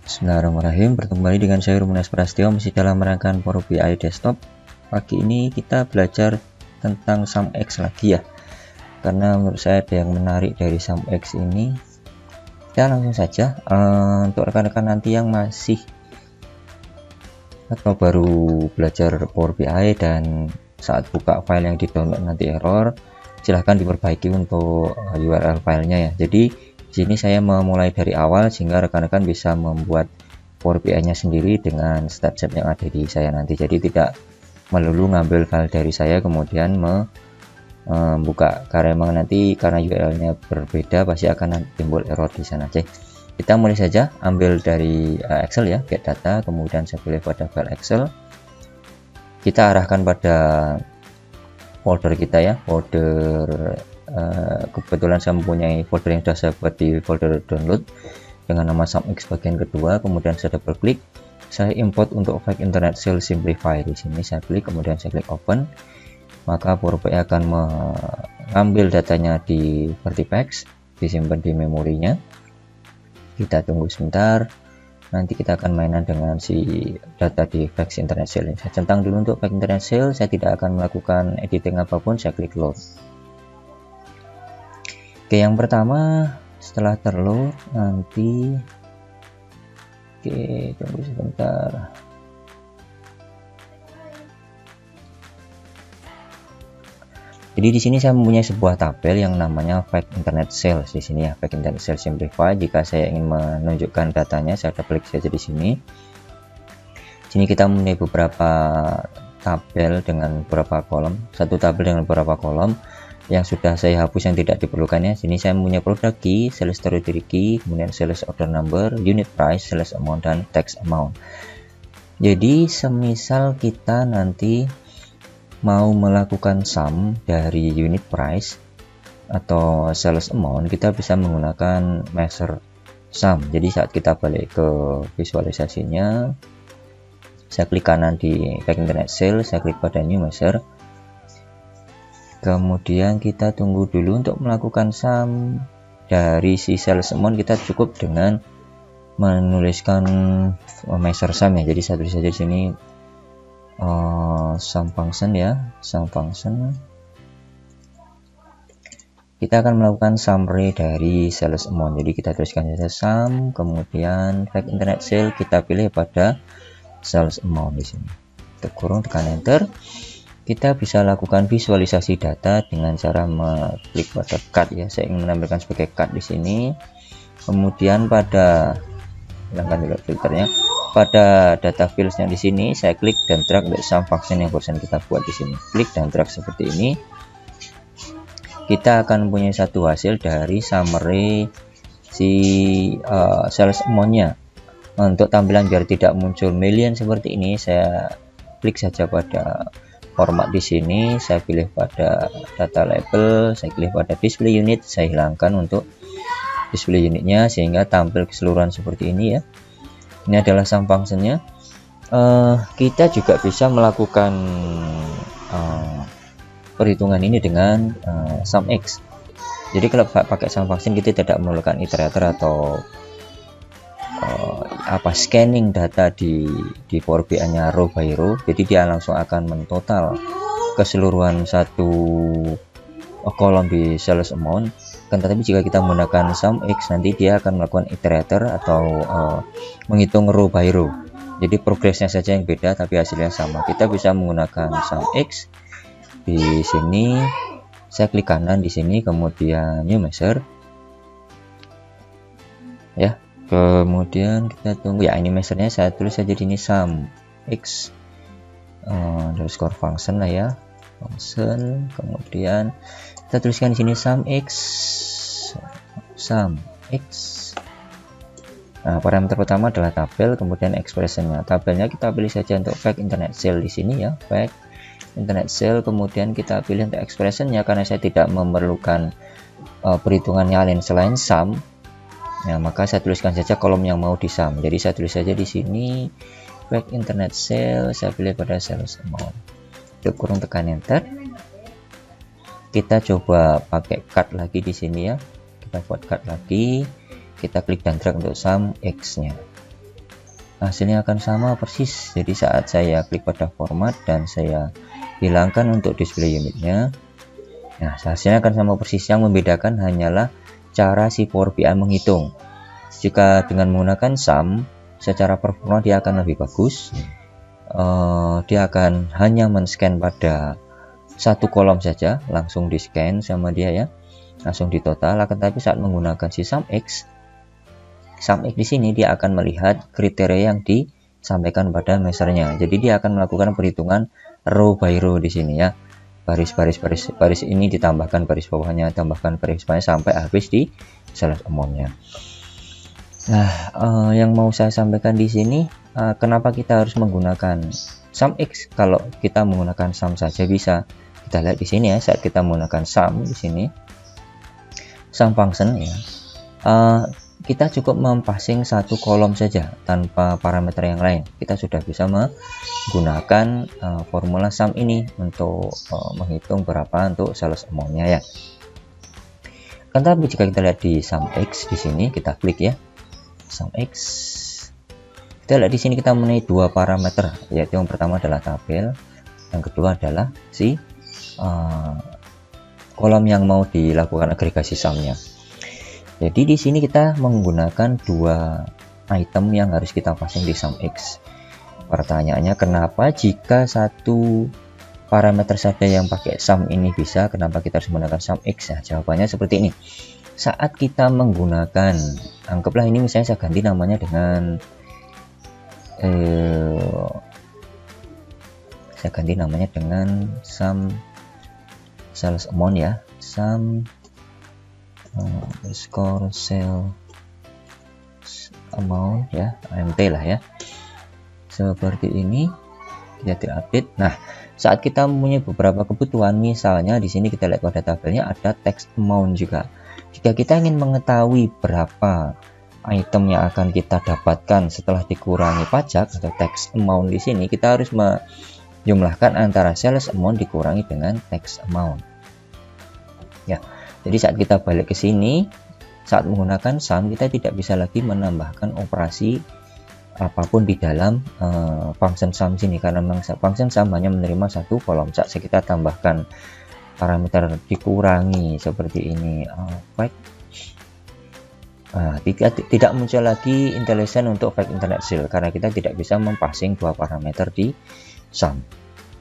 Bismillahirrahmanirrahim. Bertemu kembali dengan saya Rumunas Prastio, masih dalam rangkaian Power BI Desktop. Pagi ini kita belajar tentang SumX lagi ya, karena menurut saya ada yang menarik dari SumX ini. Kita langsung saja. Untuk rekan-rekan nanti yang masih atau baru belajar Power BI dan saat buka file yang di download nanti error, silahkan diperbaiki untuk URL filenya ya. Jadi di sini saya memulai dari awal sehingga rekan-rekan bisa membuat Power BI-nya sendiri dengan step-step yang ada di saya nanti. Jadi tidak melulu ngambil file dari saya kemudian membuka, karena memang nanti karena URL-nya berbeda pasti akan timbul error di sana. Oke, kita mulai saja. Ambil dari Excel ya, get data, kemudian saya pilih pada file Excel. Kita arahkan pada folder kita ya, folder kebetulan saya mempunyai folder yang sudah saya buat di folder download dengan nama SumX bagian kedua. Kemudian saya double klik, saya import untuk file Internet Sale Simplify. Di sini saya klik, kemudian saya klik open, maka Power BI akan mengambil datanya di Vertipex, disimpan di memorinya. Kita tunggu sebentar, nanti kita akan mainan dengan si data di Fax Internet Sale. Saya centang dulu untuk Fax Internet Sale, saya tidak akan melakukan editing apapun, saya klik load. Oke, yang pertama setelah terload nanti, oke, tunggu sebentar. Jadi di sini saya mempunyai sebuah tabel yang namanya Fact Internet Sales di sini ya, Fact Internet Sales Simplify. Jika saya ingin menunjukkan datanya, saya double klik saja di sini. Sini kita mempunyai beberapa tabel dengan beberapa kolom, satu tabel dengan beberapa kolom yang sudah saya hapus yang tidak diperlukan ya. Sini saya mempunyai product key, sales territory key, kemudian sales order number, unit price, sales amount, dan tax amount. Jadi semisal kita nanti mau melakukan sum dari unit price atau sales amount, kita bisa menggunakan measure sum. Jadi saat kita balik ke visualisasinya, saya klik kanan di Fact Internet Sale, saya klik pada new measure. Kemudian kita tunggu dulu untuk melakukan sum dari si sales amount. Kita cukup dengan menuliskan measure sum ya. Jadi saya tulis saja di sini sum function ya, sum function. Kita akan melakukan summary dari sales amount. Jadi kita tuliskan saja sum, kemudian Fact Internet Sale, kita pilih pada sales amount di sini. Kurung, tekan enter. Kita bisa lakukan visualisasi data dengan cara mengklik pada cut ya. Saya ingin menampilkan sebagai cut di sini. Kemudian pada hilangkan dulu filternya. Pada data fields-nya di sini saya klik dan drag untuk sum function yang barusan kita buat di sini. Klik dan drag seperti ini. Kita akan punya satu hasil dari summary si sales amount-nya. Untuk tampilan biar tidak muncul million seperti ini, saya klik saja pada format di sini, saya pilih pada data label, saya pilih pada display unit, saya hilangkan untuk display unitnya sehingga tampil keseluruhan seperti ini ya. Ini adalah sum function-nya. Kita juga bisa melakukan perhitungan ini dengan SumX. Jadi kalau pakai sum function kita tidak memerlukan iterator atau scanning data di Power BI-nya row by row. Jadi dia langsung akan mentotal keseluruhan satu kolom di sales amount. Tetapi jika kita menggunakan SumX, nanti dia akan melakukan iterator atau menghitung row by row. Jadi progresnya saja yang beda tapi hasilnya sama. Kita bisa menggunakan SumX di sini. Saya klik kanan di sini, kemudian new measure ya. Kemudian kita tunggu ya, ini measure-nya saya tulis saja di sini SumX underscore function lah ya, function. Kemudian kita tuliskan di sini SumX. Nah, parameter pertama adalah tabel, kemudian expression-nya. Tabelnya kita pilih saja untuk Fact Internet Sale di sini ya, Fact Internet Sale. Kemudian kita pilih untuk expression-nya karena saya tidak memerlukan perhitungannya lain selain sum. Ya, maka saya tuliskan saja kolom yang mau di sum. Jadi saya tulis saja di sini Fact Internet Sale, saya pilih pada sales amount. Kurung, tekan enter. Kita coba pakai cut lagi di sini ya. Kita buat cut lagi. Kita klik dan drag untuk SumX-nya. hasilnya akan sama persis. Jadi saat saya klik pada format dan saya hilangkan untuk display unitnya, nah hasilnya akan sama persis. Yang membedakan hanyalah cara si Power BI menghitung. Jika dengan menggunakan sum, secara performa dia akan lebih bagus. Dia akan hanya men-scan pada satu kolom saja, langsung di scan sama dia ya, langsung di total. Akan tapi saat menggunakan si SumX di sini dia akan melihat kriteria yang disampaikan pada measurenya. Jadi dia akan melakukan perhitungan row by row di sini ya, baris ini ditambahkan baris bawahnya, tambahkan baris bawahnya sampai habis di sales amount-nya. Nah, yang mau saya sampaikan di sini, kenapa kita harus menggunakan SumX? Kalau kita menggunakan sum saja bisa. Kita lihat di sini ya, saat kita menggunakan sum di sini, sum function ya, kita cukup mempassing satu kolom saja tanpa parameter yang lain. Kita sudah bisa menggunakan formula sum ini untuk menghitung berapa untuk sales amount-nya ya. Kan tapi jika kita lihat di SumX di sini, kita klik ya. SumX, kita lihat di sini kita mempunyai dua parameter, yaitu yang pertama adalah tabel, yang kedua adalah si kolom yang mau dilakukan agregasi sumnya. Jadi di sini kita menggunakan dua item yang harus kita pasang di SumX. Pertanyaannya, kenapa jika satu parameter saja yang pakai sum ini bisa, kenapa kita harus menggunakan SumX? Nah, jawabannya seperti ini. Saat kita menggunakan, anggaplah ini misalnya saya ganti namanya dengan sum sales amount ya, sum score sale amount ya, AMT lah ya, seperti ini. Kita update. Nah, saat kita mempunyai beberapa kebutuhan, misalnya di sini kita lihat pada tabelnya ada text amount juga. Jika kita ingin mengetahui berapa item yang akan kita dapatkan setelah dikurangi pajak atau tax amount di sini, kita harus menjumlahkan antara sales amount dikurangi dengan tax amount. Ya, jadi saat kita balik ke sini, saat menggunakan sum kita tidak bisa lagi menambahkan operasi apapun di dalam function sum sini, karena function sum hanya menerima satu kolom. Saat kita tambahkan parameter dikurangi seperti ini, tidak muncul lagi intelligent untuk fact internet sale karena kita tidak bisa mempassing dua parameter di sum.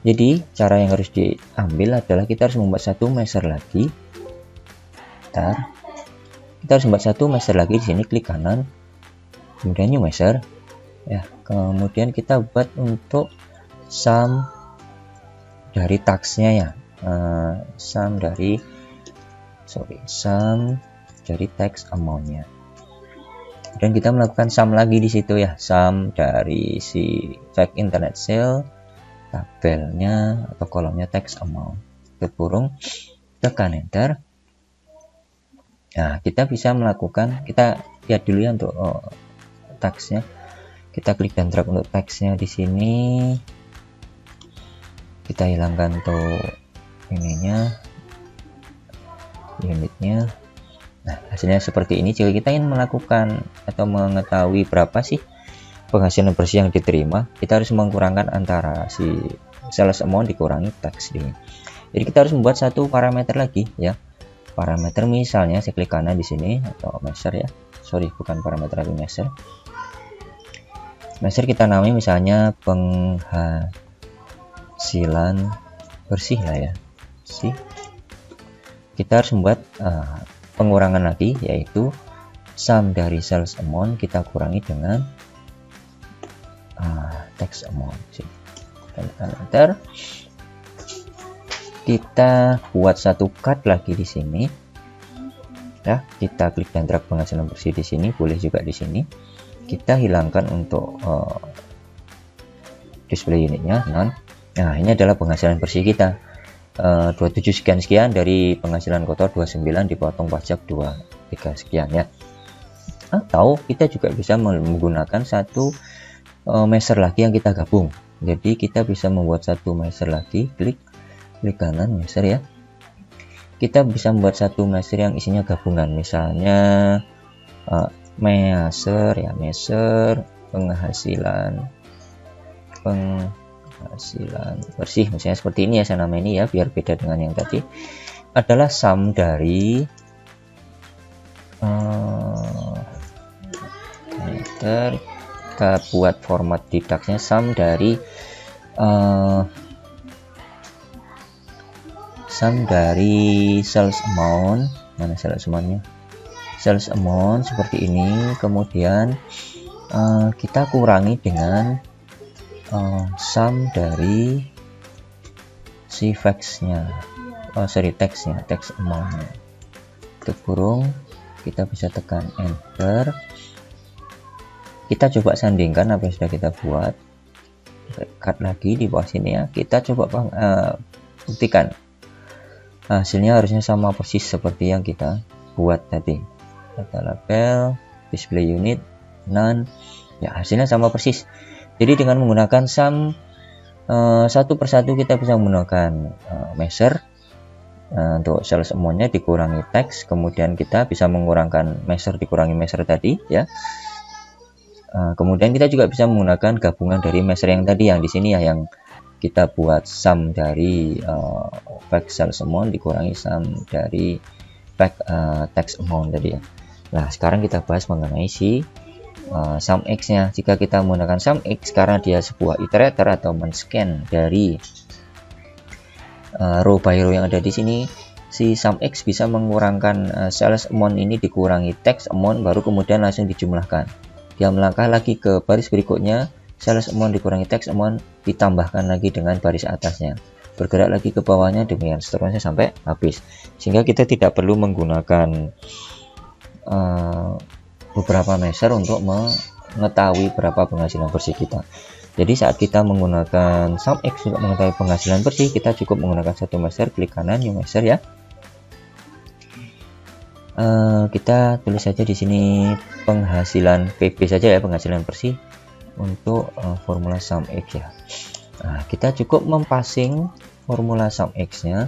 Jadi cara yang harus diambil adalah kita harus membuat satu measure lagi. Kita harus membuat satu measure lagi di sini, klik kanan, kemudian new measure ya, kemudian kita buat untuk sum dari taxnya ya, sum dari tax amountnya, dan kita melakukan sum lagi di situ ya, sum dari si fact internet sale, tabelnya atau kolomnya tax amount, kurung, tekan enter. Nah, kita bisa melakukan, kita lihat dulu ya untuk taxnya, kita klik dan drag untuk taxnya di sini, kita hilangkan untuk ininya, unitnya. Nah, hasilnya seperti ini. Jika kita ingin melakukan atau mengetahui berapa sih penghasilan bersih yang diterima, kita harus mengkurangkan antara si sales amount dikurangi tax ini. Jadi kita harus membuat satu parameter lagi ya. Parameter misalnya saya klik kanan di sini atau measure ya. Sorry, bukan parameter tapi measure. Measure kita namai misalnya penghasilan bersih lah ya. Sih. Kita harus membuat pengurangan lagi, yaitu sum dari sales amount kita kurangi dengan tax amount. Enter. Kita buat satu cut lagi di sini. Ya, kita klik dan drag penghasilan bersih di sini, boleh juga di sini. Kita hilangkan untuk display unitnya non. Nah, ini adalah penghasilan bersih kita. 27 sekian dari penghasilan kotor 29 dipotong pajak 23 sekian ya. Atau kita juga bisa menggunakan satu measure lagi yang kita gabung. Jadi kita bisa membuat satu measure lagi, klik kanan measure ya. Kita bisa membuat satu measure yang isinya gabungan, misalnya measure penghasilan bersih, misalnya seperti ini ya, saya nama ini ya biar beda dengan yang tadi, adalah sum dari kita buat format deductnya sum dari sales amount. Mana sales amountnya? Sales amount seperti ini, kemudian kita kurangi dengan sum dari si fax-nya, text-nya, text amount-nya. Tutup kurung, kita bisa tekan enter. Kita coba sandingkan apa yang sudah kita buat. Cut lagi di bawah sini ya. Kita coba buktikan. Hasilnya harusnya sama persis seperti yang kita buat tadi. Data label, display unit, none. Ya, hasilnya sama persis. Jadi dengan menggunakan sum satu persatu kita bisa menggunakan measure. Untuk sales amount-nya dikurangi text, kemudian kita bisa mengurangkan measure dikurangi measure tadi ya. Kemudian kita juga bisa menggunakan gabungan dari measure yang tadi, yang di sini ya, yang kita buat sum dari fact sales amount dikurangi sum dari fact text amount tadi ya. Nah, sekarang kita bahas mengenai si sum x nya. Jika kita menggunakan sum x karena dia sebuah iterator atau men-scan dari row by row yang ada di sini, si sum x bisa mengurangkan sales amount ini dikurangi text amount, baru kemudian langsung dijumlahkan. Dia melangkah lagi ke baris berikutnya, sales amount dikurangi text amount ditambahkan lagi dengan baris atasnya, bergerak lagi ke bawahnya, demikian seterusnya sampai habis, sehingga kita tidak perlu menggunakan beberapa measure untuk mengetahui berapa penghasilan bersih kita. Jadi saat kita menggunakan sum x untuk mengetahui penghasilan bersih, kita cukup menggunakan satu measure, klik kanan new measure ya. Kita tulis saja di sini penghasilan PB saja ya, penghasilan bersih untuk formula sum x ya. Nah, kita cukup mempassing formula sum x nya.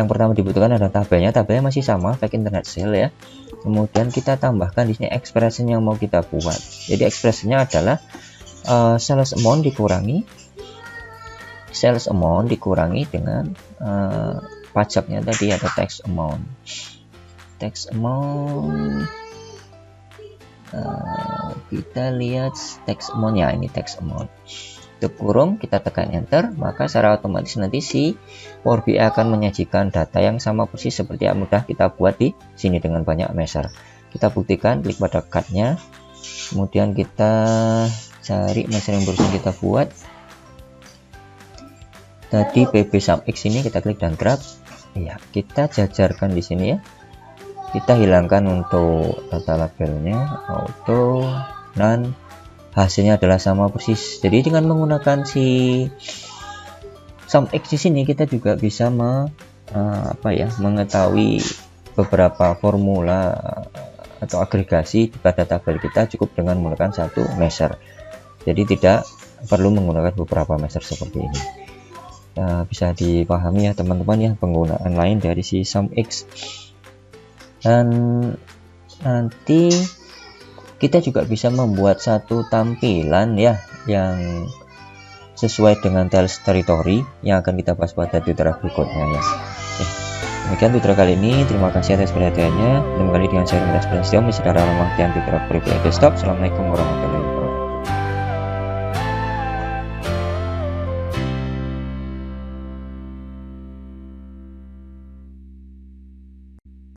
Yang pertama dibutuhkan adalah tabelnya masih sama, fact internet sale ya. Kemudian kita tambahkan di sini expression yang mau kita buat. Jadi expressionnya adalah sales amount dikurangi dengan pajaknya tadi, atau tax amount. Kita lihat tax amount ya, ini tax amount. Tutup kurung, kita tekan enter, maka secara otomatis nanti si Power BI akan menyajikan data yang sama persis seperti yang mudah kita buat di sini dengan banyak measure. Kita buktikan, klik pada cut-nya, kemudian kita cari measure yang barusan kita buat tadi, PB sum x ini kita klik dan drag ya, kita jajarkan di sini ya. Kita hilangkan untuk data labelnya, auto, none, hasilnya adalah sama persis. Jadi dengan menggunakan si sum x di sini kita juga bisa mengetahui beberapa formula atau agregasi pada tabel kita cukup dengan menggunakan satu measure. Jadi tidak perlu menggunakan beberapa measure seperti ini. Bisa dipahami ya teman-teman ya penggunaan lain dari si sum x. Dan nanti kita juga bisa membuat satu tampilan ya yang sesuai dengan Tails Territory yang akan kita bahas pada tutorial berikutnya ya. Oke, demikian tutorial kali ini. Terima kasih atas perhatiannya. Kembali dengan saya Rendas Prasetyo, masih dalam rangkaian tutorial Power BI Desktop. Assalamualaikum warahmatullahi wabarakatuh.